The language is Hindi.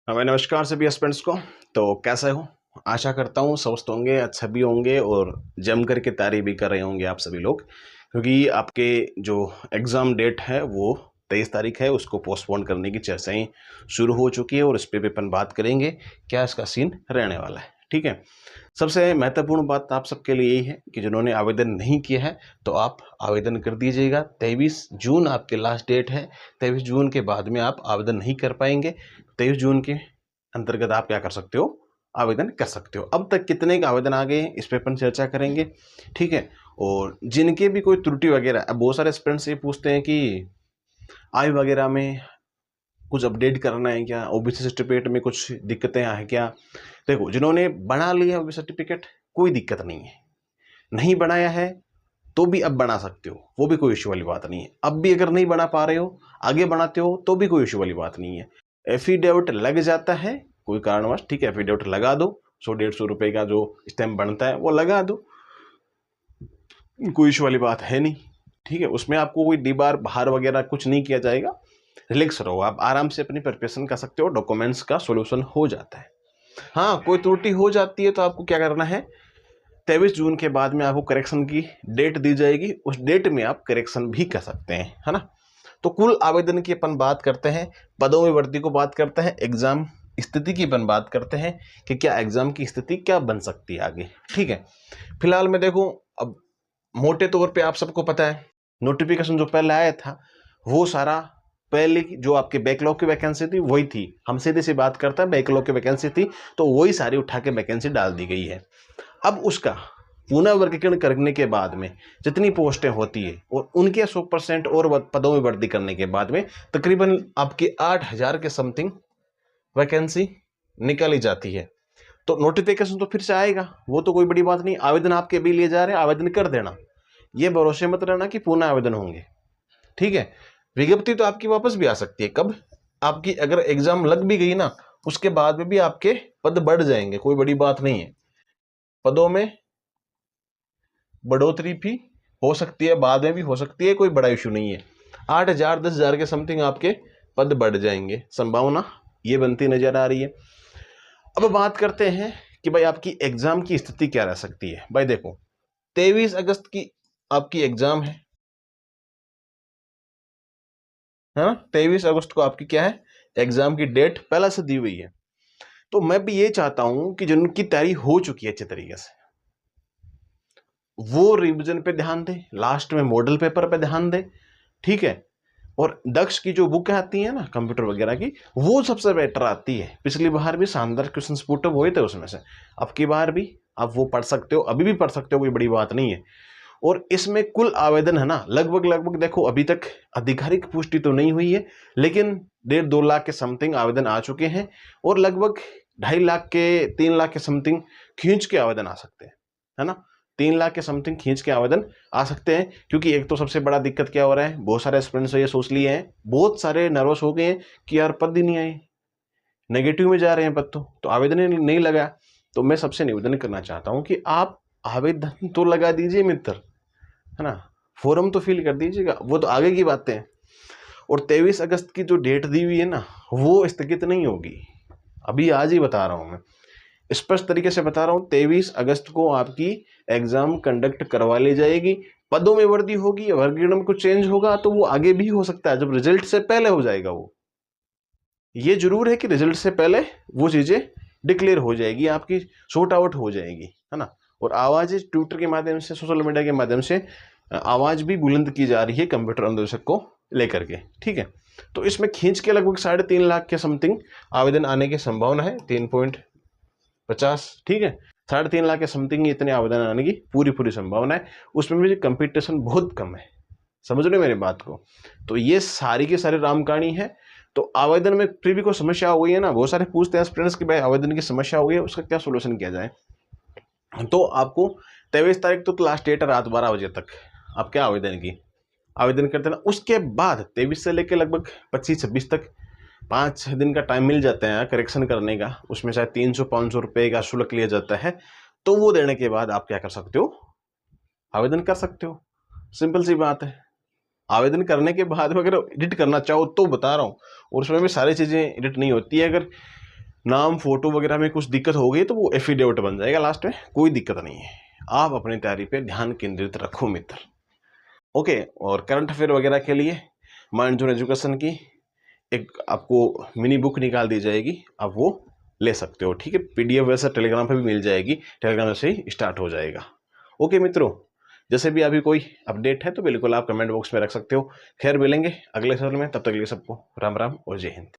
हमें नमस्कार सभी स्टूडेंट्स को। तो कैसे हो? आशा करता हूँ स्वस्थ होंगे, अच्छे भी होंगे और जम करके तैयारी भी कर रहे होंगे आप सभी लोग, क्योंकि आपके जो एग्ज़ाम डेट है वो 23 तारीख है। उसको पोस्टपोन करने की चर्चाएं शुरू हो चुकी है और इस पर भी अपन बात करेंगे क्या इसका सीन रहने वाला है। ठीक है। सबसे महत्वपूर्ण बात आप सबके लिए यही है कि जिन्होंने आवेदन नहीं किया है तो आप आवेदन कर दीजिएगा। 23 जून आपके लास्ट डेट है। 23 जून के बाद में आप आवेदन नहीं कर पाएंगे। 23 जून के अंतर्गत आप क्या कर सकते हो? आवेदन कर सकते हो। अब तक कितने के आवेदन आ गए हैं इस पर अपन चर्चा करेंगे। ठीक है। और जिनके भी कोई त्रुटि वगैरह, अब बहुत सारे स्टूडेंट्स ये पूछते हैं कि आय वगैरह में कुछ अपडेट करना है क्या, ओबीसी सर्टिफिकेट में कुछ दिक्कतें हैं क्या। देखो, जिन्होंने बना लिया ओबीसी सर्टिफिकेट कोई दिक्कत नहीं है, नहीं बनाया है तो भी अब बना सकते हो, वो भी कोई इश्यू वाली बात नहीं है। अब भी अगर नहीं बना पा रहे हो, आगे बनाते हो तो भी कोई इश्यू वाली बात नहीं है। एफिडेविट लग जाता है कोई कारणवश, ठीक है, एफिडेविट लगा दो, 100-150 रुपए का जो स्टैम्प बनता है वो लगा दो, कोई इश्यू वाली बात है नहीं। ठीक है, उसमें आपको कोई दीवार बाहर वगैरह कुछ नहीं किया जाएगा। रिलैक्स रहो, आप आराम से अपनी प्रिपरेशन कर सकते हो, डॉक्यूमेंट्स का सोल्यूशन हो जाता है। हाँ, कोई त्रुटि हो जाती है तो आपको क्या करना है, 23 जून के बाद में आपको करेक्शन की डेट दी जाएगी, उस डेट में आप करेक्शन भी कर सकते हैं, है ना। तो कुल आवेदन की अपन बात करते हैं, पदों में भर्ती को बात करते हैं, एग्जाम स्थिति की अपन बात करते हैं कि क्या एग्जाम की स्थिति क्या बन सकती है आगे। ठीक है। फिलहाल मैं देखूं, अब मोटे तौर पे आप सबको पता है नोटिफिकेशन जो पहले आया था वो सारा पहले की जो आपके बैकलॉग की वैकेंसी थी वही थी। हम सीधे सी बात करते हैं, बैकलॉग की वैकेंसी थी तो वही सारी उठा के वैकेंसी डाल दी गई है। अब उसका पुनः वर्गीकरण करने के बाद में जितनी पोस्टें होती है और उनके 100% और पदों में भर्ती करने के बाद में तकरीबन आपकी 8,000 के समथिंग वैकेंसी निकाली जाती है। तो नोटिफिकेशन तो फिर से आएगा, वो तो कोई बड़ी बात नहीं। आवेदन आपके भी लिए जा रहे हैं, आवेदन कर देना, ये भरोसे मत रहना कि पुनः आवेदन होंगे। ठीक है। विज्ञप्ति तो आपकी वापस भी आ सकती है, कब? आपकी अगर एग्जाम लग भी गई ना, उसके बाद में भी आपके पद बढ़ जाएंगे, कोई बड़ी बात नहीं है। पदों में बढ़ोतरी भी हो सकती है, बाद में भी हो सकती है, कोई बड़ा इशू नहीं है। 8,000 10,000 के समथिंग आपके पद बढ़ जाएंगे, संभावना ये बनती नजर आ रही है। अब बात करते हैं कि भाई आपकी एग्जाम की स्थिति क्या रह सकती है। भाई देखो, 23 अगस्त की आपकी एग्जाम है ना। 23 अगस्त को आपकी क्या है, एग्जाम की डेट पहले से दी हुई है। तो मैं भी ये चाहता हूं कि जिनकी तैयारी हो चुकी है अच्छे तरीके से वो रिवीजन पे ध्यान दे, लास्ट में मॉडल पेपर पे ध्यान दे। ठीक है। और दक्ष की जो बुक आती है ना कंप्यूटर वगैरह की, वो सबसे बेटर आती है। पिछली बार भी शानदार क्वेश्चन पुट अप हुए थे उसमें से, अब की बार भी आप वो पढ़ सकते हो, अभी भी पढ़ सकते हो, कोई बड़ी बात नहीं है। और इसमें कुल आवेदन है ना लगभग लगभग, देखो अभी तक आधिकारिक पुष्टि तो नहीं हुई है, लेकिन 1.5-2 लाख के समथिंग आवेदन आ चुके हैं और लगभग 2.5 लाख के 3 लाख के समथिंग खींच के आवेदन आ सकते हैं, है ना। 3 लाख के समथिंग खींच के आवेदन आ सकते हैं, क्योंकि एक तो सबसे बड़ा दिक्कत क्या हो रहा है, बहुत सारे स्टूडेंट्स ये सोच लिए हैं, बहुत सारे नर्वस हो गए हैं कि यार पद ही नहीं आए, नेगेटिव में जा रहे हैं पद, तो आवेदन ही नहीं लगा। तो मैं सबसे निवेदन करना चाहता हूं कि आप आवेदन तो लगा दीजिए मित्र, है ना, फॉर्म तो फिल कर दीजिएगा, वो तो आगे की बातें हैं। और 23 अगस्त की जो डेट दी हुई है ना वो स्थगित नहीं होगी, अभी आज ही बता रहा हूं मैं, स्पष्ट तरीके से बता रहा हूं। 23 अगस्त को आपकी एग्जाम कंडक्ट करवा ली जाएगी। पदों में वृद्धि होगी, वर्गीकरण में कुछ चेंज होगा तो वो आगे भी हो सकता है, जब रिजल्ट से पहले हो जाएगा। वो ये जरूर है कि रिजल्ट से पहले वो चीजें डिक्लेयर हो जाएगी, आपकी शॉर्ट आउट हो जाएगी, है ना। और आवाज ट्विटर के माध्यम से, सोशल मीडिया के माध्यम से आवाज भी बुलंद की जा रही है कंप्यूटर अनुदेशक को लेकर के। ठीक है। तो इसमें खींच के लगभग 3.5 लाख के समथिंग आवेदन आने की संभावना है, 3.50। ठीक है। 3.5 लाख के समथिंग इतने आवेदन आने की पूरी संभावना है। उसमें भी कंपटीशन बहुत कम है, समझ रहे हो मेरी बात को। तो ये सारी की सारी रामकहानी है। तो आवेदन में फिर भी कोई समस्या हो गई है ना, बहुत सारे पूछते हैं स्टूडेंट्स कि भाई आवेदन की समस्या हो गई है, उसका क्या सोल्यूशन किया जाए। तो आपको 23 तारीख तो लास्ट डेट है, रात 12 बजे तक आप क्या आवेदन की आवेदन करते हैं ना। उसके बाद 23 से लेकर लगभग 25-26 तक 5 दिन का टाइम मिल जाता है करेक्शन करने का। उसमें शायद 300-500 रुपये का शुल्क लिया जाता है। तो वो देने के बाद आप क्या कर सकते हो, आवेदन कर सकते हो। सिंपल सी बात है। आवेदन करने के बाद अगर एडिट करना चाहो तो बता रहा हूँ, और उसमें भी सारी चीज़ें एडिट नहीं होती है। अगर नाम फोटो वगैरह में कुछ दिक्कत हो गई तो वो एफिडेविट बन जाएगा लास्ट में, कोई दिक्कत नहीं है। आप अपनी तैयारी पे ध्यान केंद्रित रखो मित्र। ओके, और करंट अफेयर वगैरह के लिए माइंड जोन एजुकेशन की एक आपको मिनी बुक निकाल दी जाएगी, आप वो ले सकते हो, ठीक है। पीडीएफ वैसे टेलीग्राम पे भी मिल जाएगी, टेलीग्राम से ही स्टार्ट हो जाएगा। ओके मित्रों, जैसे भी अभी कोई अपडेट है तो बिल्कुल आप कमेंट बॉक्स में रख सकते हो। खैर मिलेंगे अगले सवाल में, तब तक के लिए सबको राम राम और जय हिंद।